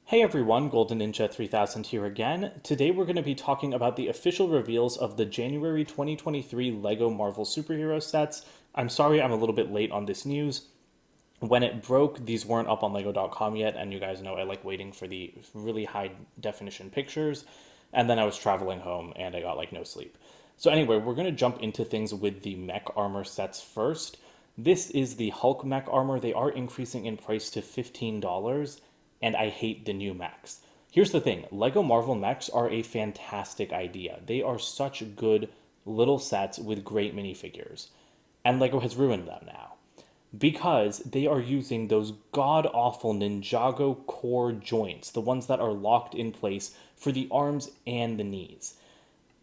Hey everyone, Golden Ninja 3000 here again. Today we're going to be talking about the official reveals of the January 2023 LEGO Marvel superhero sets. I'm sorry I'm a little bit late on this news. When it broke, these weren't up on lego.com yet, and you guys know I like waiting for the really high definition pictures. And then I was traveling home and I got like no sleep. So anyway, we're going to jump into things with the Mech Armor sets first. This is the Hulk Mech Armor. They are increasing in price to $15, and I hate the new mechs. Here's the thing, Lego Marvel mechs are a fantastic idea. They are such good little sets with great minifigures. And Lego has ruined them now because they are using those god awful Ninjago core joints, the ones that are locked in place for the arms and the knees.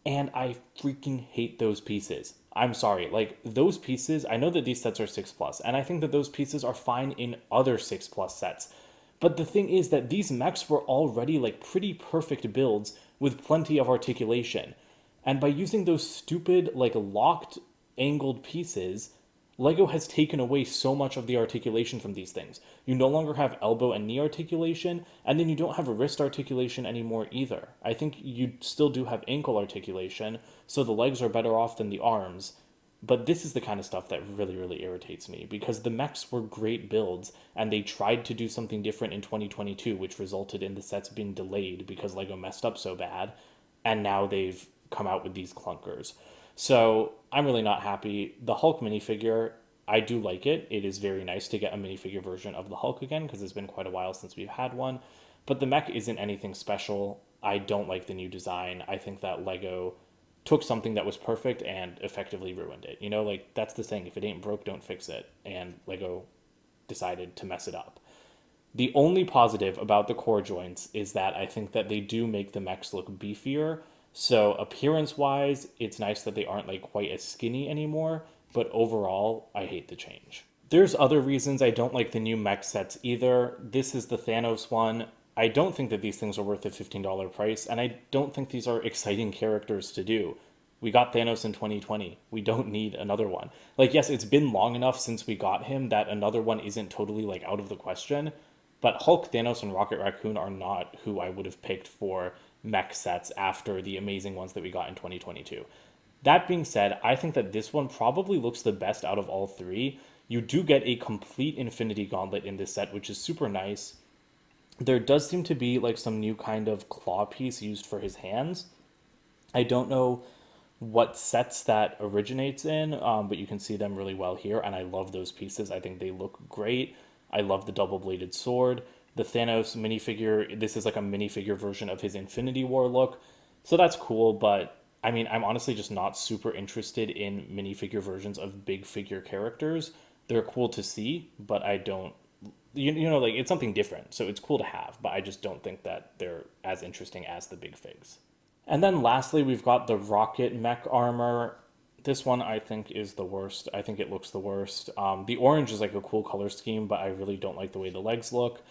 And I freaking hate those pieces. I'm sorry, like those pieces, I know that these sets are 6 plus, and I think that those pieces are fine in other 6 plus sets. But the thing is that these mechs were already like pretty perfect builds with plenty of articulation. And by using those stupid, like locked, angled pieces, Lego has taken away so much of the articulation from these things. You no longer have elbow and knee articulation, and then you don't have wrist articulation anymore either. I think you still do have ankle articulation, so the legs are better off than the arms. But this is the kind of stuff that really, really irritates me because the mechs were great builds and they tried to do something different in 2022, which resulted in the sets being delayed because Lego messed up so bad. And now they've come out with these clunkers. So I'm really not happy. The Hulk minifigure, I do like it. It is very nice to get a minifigure version of the Hulk again because it's been quite a while since we've had one. But the mech isn't anything special. I don't like the new design. I think that Lego took something that was perfect and effectively ruined it. You know, like that's the saying, if it ain't broke, don't fix it. And Lego decided to mess it up. The only positive about the core joints is that I think that they do make the mechs look beefier. So appearance wise, it's nice that they aren't like quite as skinny anymore, but overall, I hate the change. There's other reasons I don't like the new mech sets either. This is the Thanos one. I don't think that these things are worth a $15 price, and I don't think these are exciting characters to do. We got Thanos in 2020. We don't need another one. Like, yes, it's been long enough since we got him that another one isn't totally like out of the question, but Hulk, Thanos, and Rocket Raccoon are not who I would have picked for mech sets after the amazing ones that we got in 2022. That being said, I think that this one probably looks the best out of all three. You do get a complete Infinity Gauntlet in this set, which is super nice. There does seem to be like some new kind of claw piece used for his hands. I don't know what sets that originates in, but you can see them really well here, and I love those pieces. I think they look great. I love the double bladed sword. The Thanos minifigure, this is like a minifigure version of his Infinity War look. So that's cool, but I mean, I'm honestly just not super interested in minifigure versions of big figure characters. They're cool to see, but I don't, you know, like it's something different. So it's cool to have, but I just don't think that they're as interesting as the big figs. And then lastly, we've got the Rocket Mech Armor. This one I think is the worst. I think it looks the worst. The orange is like a cool color scheme, but I really don't like the way the legs look.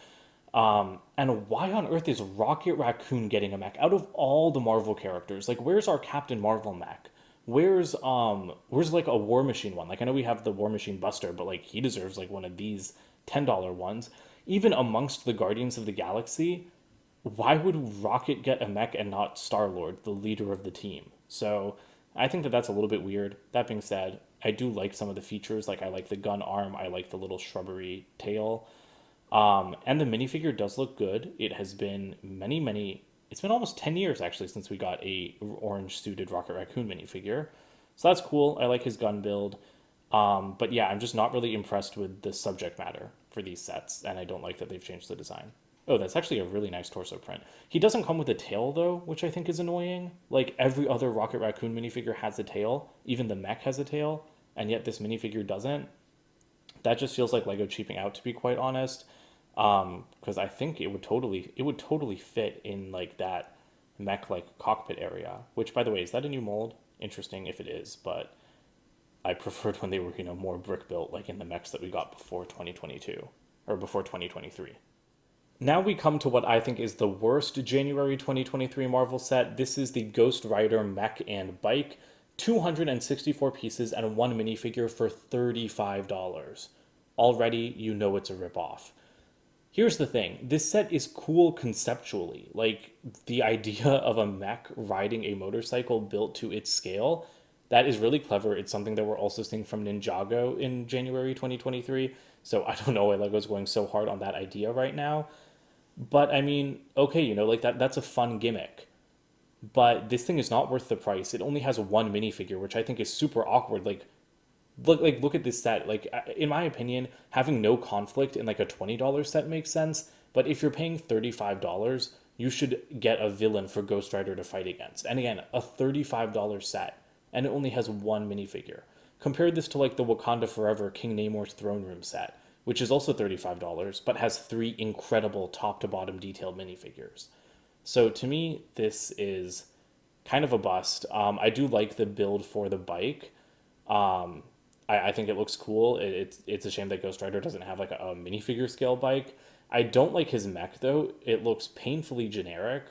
And why on earth is Rocket Raccoon getting a mech out of all the Marvel characters? Like, where's our Captain Marvel mech? Where's like a War Machine one? Like, I know we have the War Machine Buster, but like he deserves like one of these $10 ones. Even amongst the Guardians of the Galaxy, why would Rocket get a mech and not Star Lord, the leader of the team? So I think that that's a little bit weird. That being said, I do like some of the features. Like I like the gun arm, I like the little shrubbery tail. And the minifigure does look good. It has been it's been almost 10 years actually since we got a orange suited Rocket Raccoon minifigure. So that's cool. I like his gun build. But yeah, I'm just not really impressed with the subject matter for these sets, and I don't like that they've changed the design. Oh, that's actually a really nice torso print. He doesn't come with a tail though, which I think is annoying. Like every other Rocket Raccoon minifigure has a tail, even the mech has a tail, and yet this minifigure doesn't. That just feels like Lego cheaping out, to be quite honest. Because I think it would totally fit in like that mech like cockpit area. Which, by the way, is that a new mold? Interesting if it is, but I preferred when they were more brick built, like in the mechs that we got before 2022 or before 2023. Now we come to what I think is the worst January 2023 Marvel set. This is the Ghost Rider Mech and Bike, 264 pieces and one minifigure for $35. Already, you know it's a ripoff. Here's the thing. This set is cool conceptually. Like the idea of a mech riding a motorcycle built to its scale, that is really clever. It's something that we're also seeing from Ninjago in January 2023. So I don't know why Lego's going so hard on that idea right now. But I mean, okay, like that's a fun gimmick. But this thing is not worth the price. It only has one minifigure, which I think is super awkward. Look at this set. Like in my opinion, having no conflict in like a $20 set makes sense. But if you're paying $35, you should get a villain for Ghost Rider to fight against. And again, a $35 set, and it only has one minifigure. Compare this to like the Wakanda Forever King Namor's Throne Room set, which is also $35, but has three incredible top to bottom detailed minifigures. So to me, this is kind of a bust. I do like the build for the bike. Um, I think it looks cool. It's a shame that Ghost Rider doesn't have like a minifigure scale bike. I don't like his mech though. It looks painfully generic.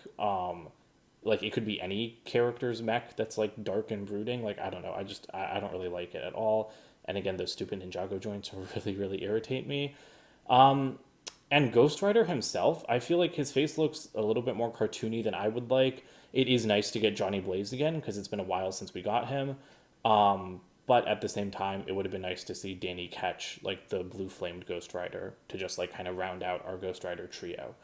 Like it could be any character's mech that's like dark and brooding. Like I don't know. I don't really like it at all. And again, those stupid Ninjago joints really irritate me. Um, and Ghost Rider himself, I feel like his face looks a little bit more cartoony than I would like. It is nice to get Johnny Blaze again because it's been a while since we got him. But at the same time, it would have been nice to see Danny catch like the blue flamed Ghost Rider to just like kind of round out our Ghost Rider trio.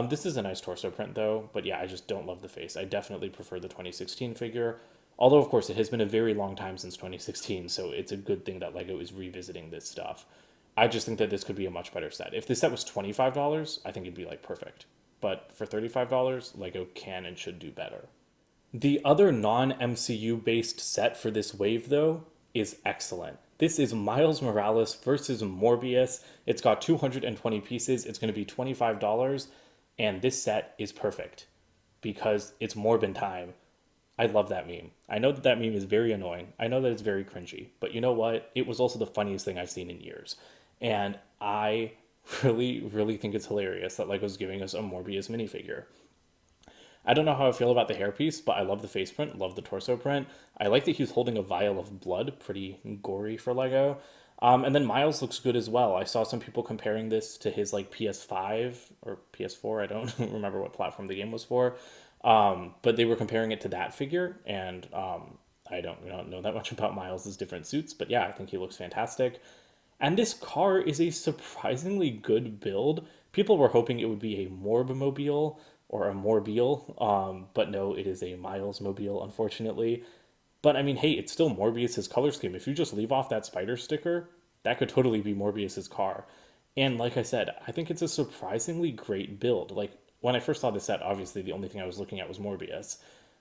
This is a nice torso print though, but yeah, I just don't love the face. I definitely prefer the 2016 figure. Although, of course, it has been a very long time since 2016, so it's a good thing that Lego is revisiting this stuff. I just think that this could be a much better set. If this set was $25, I think it'd be like perfect. But for $35, Lego can and should do better. The other non MCU based set for this wave, though, is excellent. This is Miles Morales versus Morbius. It's got 220 pieces. It's going to be $25. And this set is perfect because it's Morbin time. I love that meme. I know that that meme is very annoying. I know that it's very cringy. But you know what? It was also the funniest thing I've seen in years. And I really think it's hilarious that Lego's giving us a Morbius minifigure. I don't know how I feel about the hairpiece, but I love the face print, love the torso print. I like that he's holding a vial of blood, pretty gory for Lego. And then Miles looks good as well. I saw some people comparing this to his like PS5 or PS4. I don't remember what platform the game was for, but they were comparing it to that figure, and I don't know that much about Miles's different suits, but yeah, I think he looks fantastic. And this car is a surprisingly good build. People were hoping it would be a Morbimobile or a Morbile, but no, it is a Miles Mobile, unfortunately. But I mean, hey, it's still Morbius's color scheme. If you just leave off that spider sticker, that could totally be Morbius's car. And like I said, I think it's a surprisingly great build. Like when I first saw this set, obviously the only thing I was looking at was Morbius.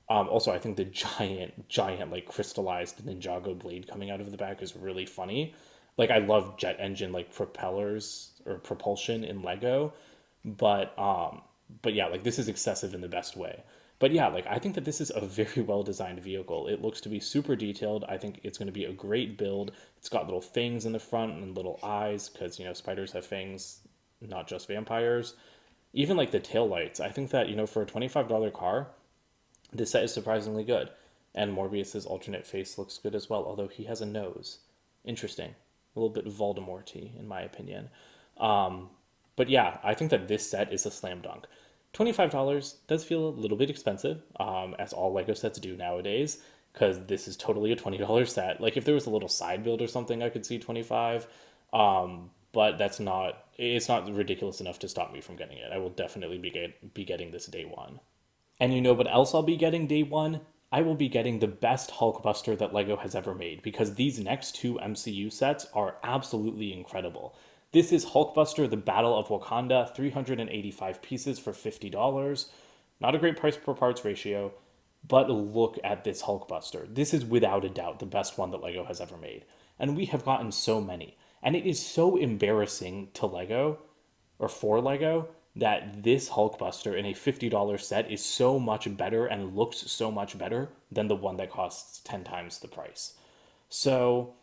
Also, I think the giant, like crystallized Ninjago blade coming out of the back is really funny. Like I love jet engine like propellers or propulsion in Lego, but yeah, like this is excessive in the best way. But yeah, like I think that this is a very well designed vehicle. It looks to be super detailed. I think it's going to be a great build. It's got little fangs in the front and little eyes because spiders have fangs, not just vampires. Even like the tail lights. I think that for a $25 car, this set is surprisingly good. And Morbius's alternate face looks good as well, although he has a nose. Interesting. A little bit Voldemort-y, in my opinion. Um, but yeah, I think that this set is a slam dunk. $25 does feel a little bit expensive, as all Lego sets do nowadays, because this is totally a $20 set. Like if there was a little side build or something, I could see 25. But it's not ridiculous enough to stop me from getting it. I will definitely be getting this day one. And you know what else I'll be getting day one? I will be getting the best Hulkbuster that LEGO has ever made because these next two MCU sets are absolutely incredible. This is Hulkbuster, the Battle of Wakanda, 385 pieces for $50. Not a great price per parts ratio, but look at this Hulkbuster. This is without a doubt the best one that LEGO has ever made. And we have gotten so many. And it is so embarrassing to LEGO, or for LEGO, that this Hulkbuster in a $50 set is so much better and looks so much better than the one that costs 10 times the price. So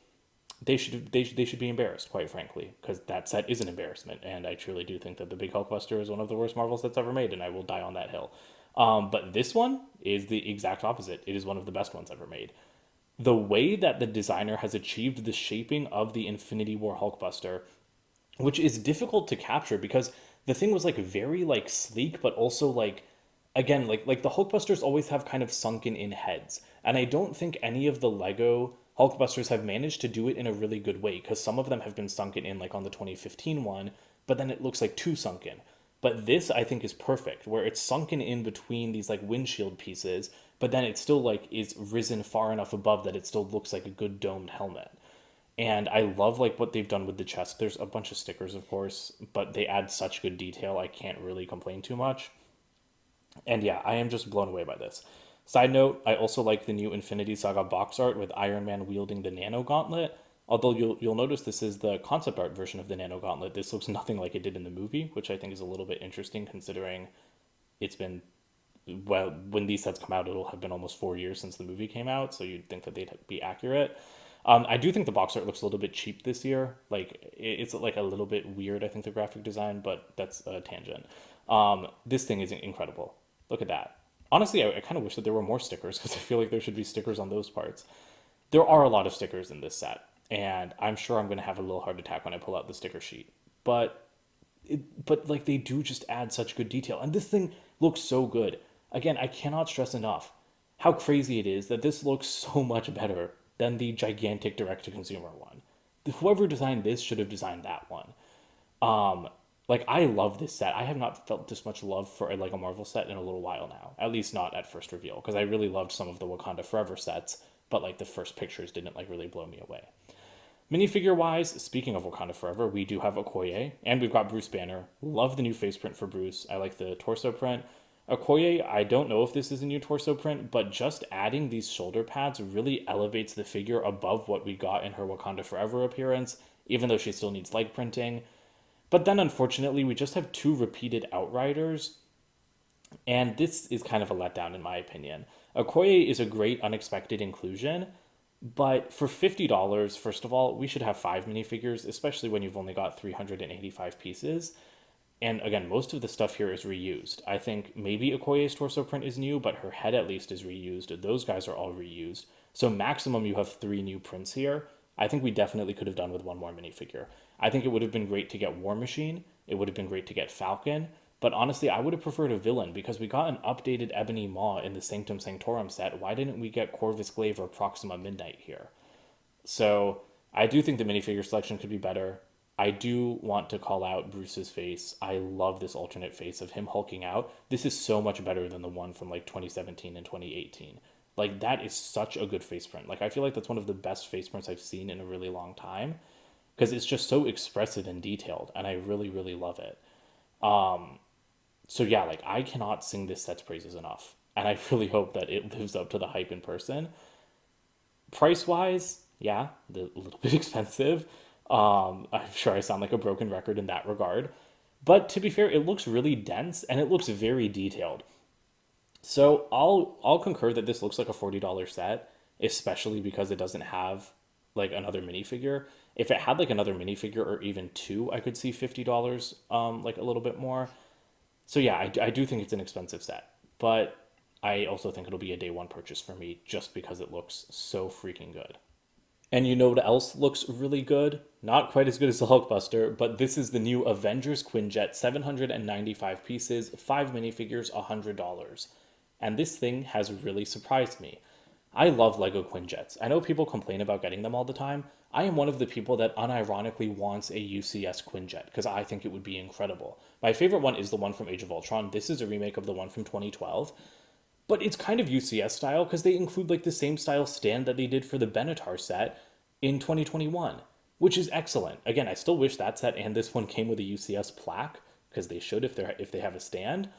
they should be embarrassed, quite frankly, because that set is an embarrassment, and I truly do think that the Big Hulkbuster is one of the worst Marvel sets ever made, and I will die on that hill. But this one is the exact opposite. It is one of the best ones ever made. The way that the designer has achieved the shaping of the Infinity War Hulkbuster, which is difficult to capture because the thing was like very like sleek, but also like again like the Hulkbusters always have kind of sunken in heads, and I don't think any of the Lego Hulkbusters have managed to do it in a really good way because some of them have been sunken in like on the 2015 one, but then it looks like too sunken. But this I think is perfect, where it's sunken in between these like windshield pieces, but then it still like is risen far enough above that it still looks like a good domed helmet. And I love like what they've done with the chest. There's a bunch of stickers, of course, but they add such good detail. I can't really complain too much. And yeah, I am just blown away by this. Side note, I also like the new Infinity Saga box art with Iron Man wielding the Nano Gauntlet. Although you'll notice this is the concept art version of the Nano Gauntlet. This looks nothing like it did in the movie, which I think is a little bit interesting considering it's been, well, when these sets come out, it'll have been almost 4 years since the movie came out, so you'd think that they'd be accurate. I do think the box art looks a little bit cheap this year. Like it's like a little bit weird. I think the graphic design, but that's a tangent. This thing is incredible. Look at that. Honestly, I kind of wish that there were more stickers because I feel like there should be stickers on those parts. There are a lot of stickers in this set, and I'm sure I'm going to have a little heart attack when I pull out the sticker sheet. But like they do just add such good detail, and this thing looks so good. Again, I cannot stress enough how crazy it is that this looks so much better than the gigantic direct-to-consumer one. Whoever designed this should have designed that one. Like I love this set. I have not felt this much love for like a Marvel set in a little while now. At least not at first reveal, because I really loved some of the Wakanda Forever sets, but like the first pictures didn't like really blow me away. Minifigure wise, speaking of Wakanda Forever, we do have Okoye, and we've got Bruce Banner. Love the new face print for Bruce. I like the torso print. Okoye, I don't know if this is a new torso print, but just adding these shoulder pads really elevates the figure above what we got in her Wakanda Forever appearance, even though she still needs leg printing. But then unfortunately, we just have two repeated Outriders, and this is kind of a letdown in my opinion. Okoye is a great unexpected inclusion, but for $50, first of all, we should have five minifigures, especially when you've only got 385 pieces. And again, most of the stuff here is reused. I think maybe Okoye's torso print is new, but her head at least is reused. Those guys are all reused. So maximum you have three new prints here. I think we definitely could have done with one more minifigure. I think it would have been great to get War Machine. It would have been great to get Falcon. But honestly, I would have preferred a villain because we got an updated Ebony Maw in the Sanctum Sanctorum set. Why didn't we get Corvus Glaive or Proxima Midnight here? So I do think the minifigure selection could be better. I do want to call out Bruce's face. I love this alternate face of him hulking out. This is so much better than the one from like 2017 and 2018. Like that is such a good face print. Like I feel like that's one of the best face prints I've seen in a really long time because it's just so expressive and detailed, and I really really love it. So yeah, like I cannot sing this set's praises enough, and I really hope that it lives up to the hype in person. Price wise, yeah, a little bit expensive. I'm sure I sound like a broken record in that regard. But to be fair, it looks really dense and it looks very detailed. So I'll concur that this looks like a $40 set, especially because it doesn't have like another minifigure. If it had like another minifigure or even two, I could see $50 like a little bit more. So yeah, I do think it's an expensive set, but I also think it'll be a day one purchase for me just because it looks so freaking good. And you know what else looks really good? Not quite as good as the Hulkbuster, but this is the new Avengers Quinjet, 795 pieces, 5 minifigures, $100. And this thing has really surprised me. I love Lego Quinjets. I know people complain about getting them all the time. I am one of the people that unironically wants a UCS Quinjet because I think it would be incredible. My favorite one is the one from Age of Ultron. This is a remake of the one from 2012. But it's kind of UCS style because they include like the same style stand that they did for the Benatar set in 2021, which is excellent. Again, I still wish that set and this one came with a UCS plaque because they should if they have a stand.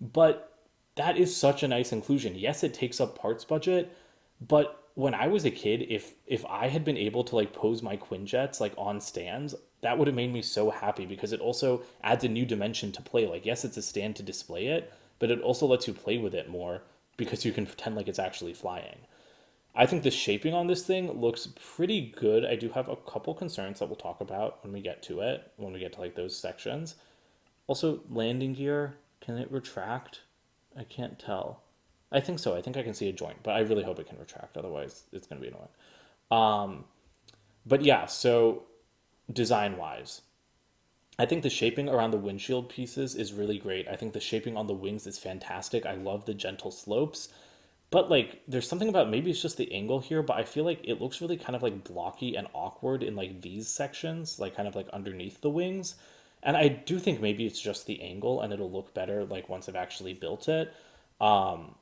But that is such a nice inclusion. Yes, it takes up parts budget, but when I was a kid, if I had been able to like pose my Quinjets like on stands, that would have made me so happy because it also adds a new dimension to play. Like yes, it's a stand to display it, but it also lets you play with it more because you can pretend like it's actually flying. I think the shaping on this thing looks pretty good. I do have a couple concerns that we'll talk about when we get to it, when we get to like those sections. Also, landing gear, can it retract? I can't tell. I think so. I think I can see a joint, but I really hope it can retract. Otherwise, it's going to be annoying. Um, but yeah, so design wise, I think the shaping around the windshield pieces is really great. I think the shaping on the wings is fantastic. I love the gentle slopes. But like there's something about maybe it's just the angle here, but I feel like it looks really kind of like blocky and awkward in like these sections, like kind of like underneath the wings. And I do think maybe it's just the angle and it'll look better like once I've actually built it. Um,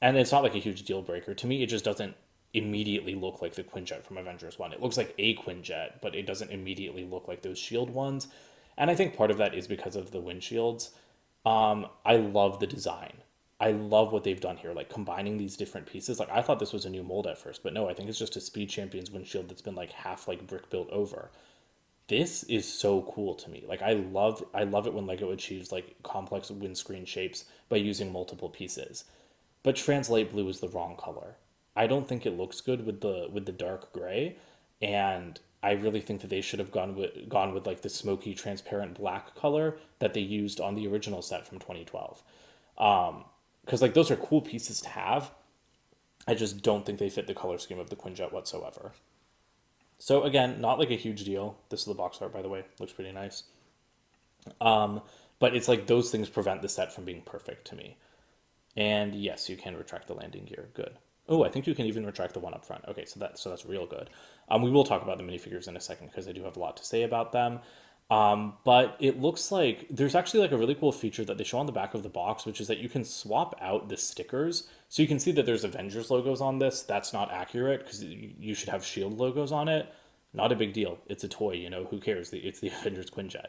and it's not like a huge deal breaker. To me, it just doesn't immediately look like the Quinjet from Avengers 1. It looks like a Quinjet, but it doesn't immediately look like those shield ones. And I think part of that is because of the windshields. I love the design. I love what they've done here, like combining these different pieces. Like I thought this was a new mold at first, but no, I think it's just a Speed Champions windshield that's been like half like brick built over. This is so cool to me. Like I love it when Lego achieves like complex windscreen shapes by using multiple pieces. But translate blue is the wrong color. I don't think it looks good with the dark gray, and I really think that they should have gone with like the smoky transparent black color that they used on the original set from 2012. Because like those are cool pieces to have. I just don't think they fit the color scheme of the Quinjet whatsoever. So again, not like a huge deal. This is the box art, by the way. Looks pretty nice. Um, but it's like those things prevent the set from being perfect to me. And yes, you can retract the landing gear. Good. Oh, I think you can even retract the one up front. Okay, so that's real good. We will talk about the minifigures in a second because I do have a lot to say about them. But it looks like there's actually like a really cool feature that they show on the back of the box, which is that you can swap out the stickers. So you can see that there's Avengers logos on this. That's not accurate because you should have Shield logos on it. Not a big deal. It's a toy, who cares? It's the Avengers Quinjet.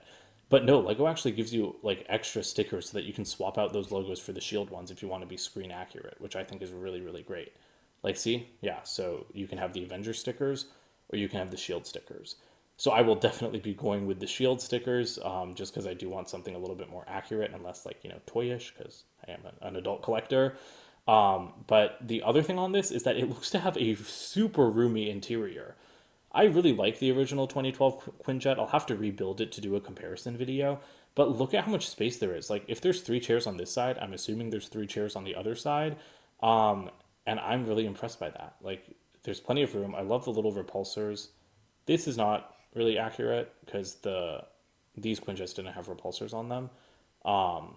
But no, Lego actually gives you like extra stickers so that you can swap out those logos for the Shield ones if you want to be screen accurate, which I think is really, really great. Like, see? Yeah, so you can have the Avengers stickers or you can have the Shield stickers. So I will definitely be going with the Shield stickers, just because I do want something a little bit more accurate and less like, toyish, because I am an adult collector. But the other thing on this is that it looks to have a super roomy interior. I really like the original 2012 Quinjet. I'll have to rebuild it to do a comparison video. But look at how much space there is. Like, if there's three chairs on this side, I'm assuming there's three chairs on the other side. Um, and I'm really impressed by that. Like, there's plenty of room. I love the little repulsors. This is not really accurate because these Quinjets didn't have repulsors on them. Um,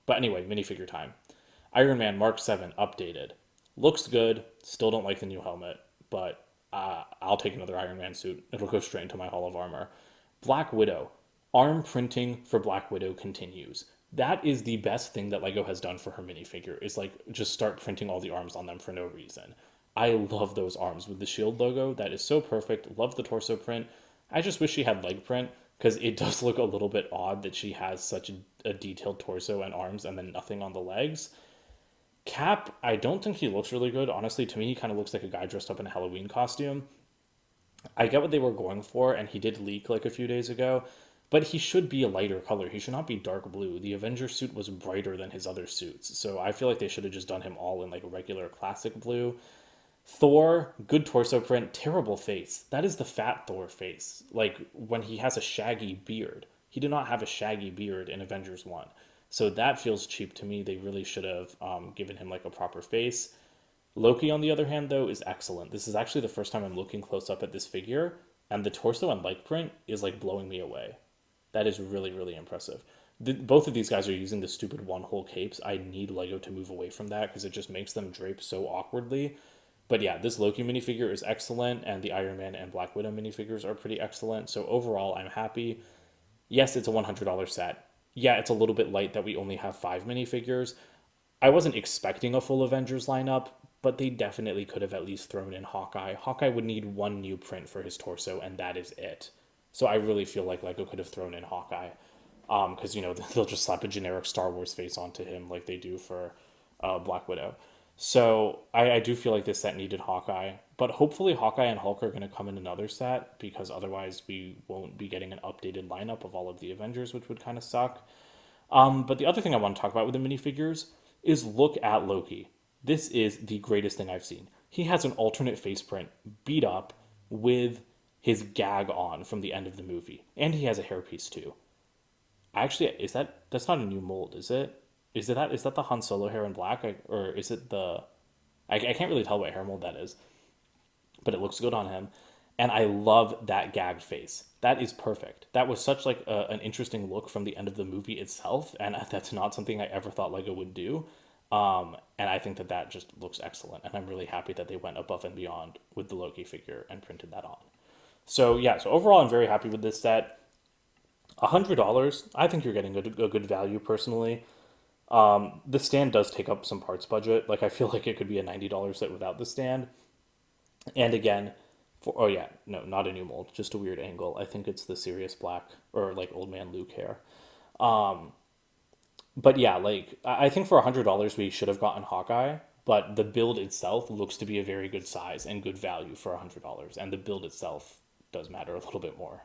but anyway, minifigure time. Iron Man Mark 7 updated. Looks good. Still don't like the new helmet, but I'll take another Iron Man suit. It'll go straight into my Hall of Armor. Black Widow. Arm printing for Black Widow continues. That is the best thing that Lego has done for her minifigure, is like just start printing all the arms on them for no reason. I love those arms with the shield logo. That is so perfect. Love the torso print. I just wish she had leg print because it does look a little bit odd that she has such a detailed torso and arms and then nothing on the legs. Cap, I don't think he looks really good. Honestly, to me, he kind of looks like a guy dressed up in a Halloween costume. I get what they were going for, and he did leak like a few days ago, but he should be a lighter color. He should not be dark blue. The Avenger suit was brighter than his other suits, so I feel like they should have just done him all in like a regular classic blue. Thor, good torso print, terrible face. That is the fat Thor face. Like when he has a shaggy beard. He did not have a shaggy beard in Avengers 1. So that feels cheap to me. They really should have given him like a proper face. Loki, on the other hand, though, is excellent. This is actually the first time I'm looking close up at this figure, and the torso and leg print is like blowing me away. That is really, really impressive. Both of these guys are using the stupid one hole capes. I need Lego to move away from that because it just makes them drape so awkwardly. But yeah, this Loki minifigure is excellent, and the Iron Man and Black Widow minifigures are pretty excellent. So overall, I'm happy. Yes, it's a $100 set. Yeah, it's a little bit light that we only have five minifigures. I wasn't expecting a full Avengers lineup, but they definitely could have at least thrown in Hawkeye. Hawkeye would need one new print for his torso, and that is it. So I really feel like Lego could have thrown in Hawkeye, because they'll just slap a generic Star Wars face onto him like they do for Black Widow. So I do feel like this set needed Hawkeye, but hopefully Hawkeye and Hulk are going to come in another set because otherwise we won't be getting an updated lineup of all of the Avengers, which would kind of suck. But the other thing I want to talk about with the minifigures is look at Loki. This is the greatest thing I've seen. He has an alternate face print beat up with his gag on from the end of the movie, and he has a hairpiece too. Actually, that's not a new mold, is it? Is that the Han Solo hair in black, or is it the? I can't really tell what hair mold that is, but it looks good on him. And I love that gagged face. That is perfect. That was such like an interesting look from the end of the movie itself, and that's not something I ever thought Lego would do. And I think that that just looks excellent, and I'm really happy that they went above and beyond with the Loki figure and printed that on. So yeah, so overall, I'm very happy with this set. $100, I think you're getting a good value personally. The stand does take up some parts budget. Like I feel like it could be a $90 set without the stand. And again, for oh yeah, no, not a new mold, just a weird angle. I think it's the Sirius Black or like old man Luke hair. But yeah, like I think for $100 we should have gotten Hawkeye, but the build itself looks to be a very good size and good value for $100, and the build itself does matter a little bit more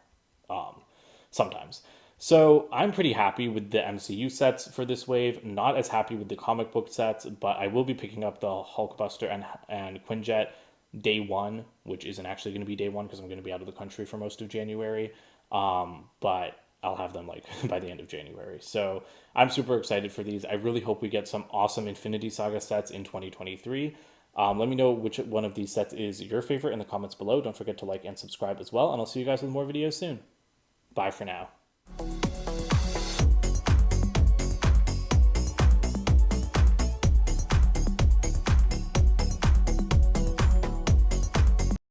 sometimes. So I'm pretty happy with the MCU sets for this wave. Not as happy with the comic book sets, but I will be picking up the Hulkbuster and Quinjet day one, which isn't actually going to be day one because I'm going to be out of the country for most of January. But I'll have them like by the end of January. So I'm super excited for these. I really hope we get some awesome Infinity Saga sets in 2023. Let me know which one of these sets is your favorite in the comments below. Don't forget to like and subscribe as well, and I'll see you guys with more videos soon. Bye for now.